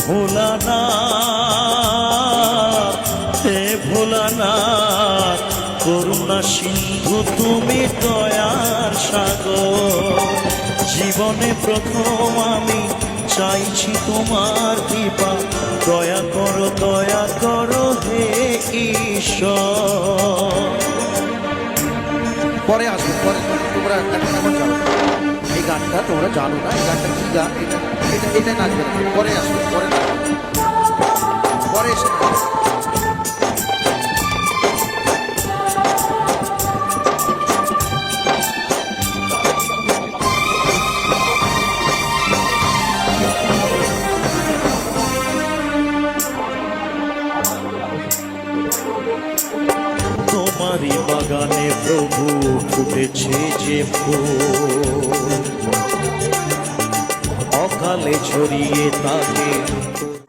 ভোলানাথ হে ভোলানাথ, করুণা সিন্ধু তুমি দয়ার সাগর। জীবনে প্রথম আমি চাইছি তোমার কৃপা, দয়া করো হে ঈশ্বর। পরে আসবে, পরে তোমরা এখন জানো এই গানটা, তোমরা জানো না এই গানটা কি গান, এটা নাচবে না, পরে আসবে, পরে পরে এসে তোমারই বাগানে প্রভু ফুটেছে যে ফুল, অকালে ছড়িয়ে তাকে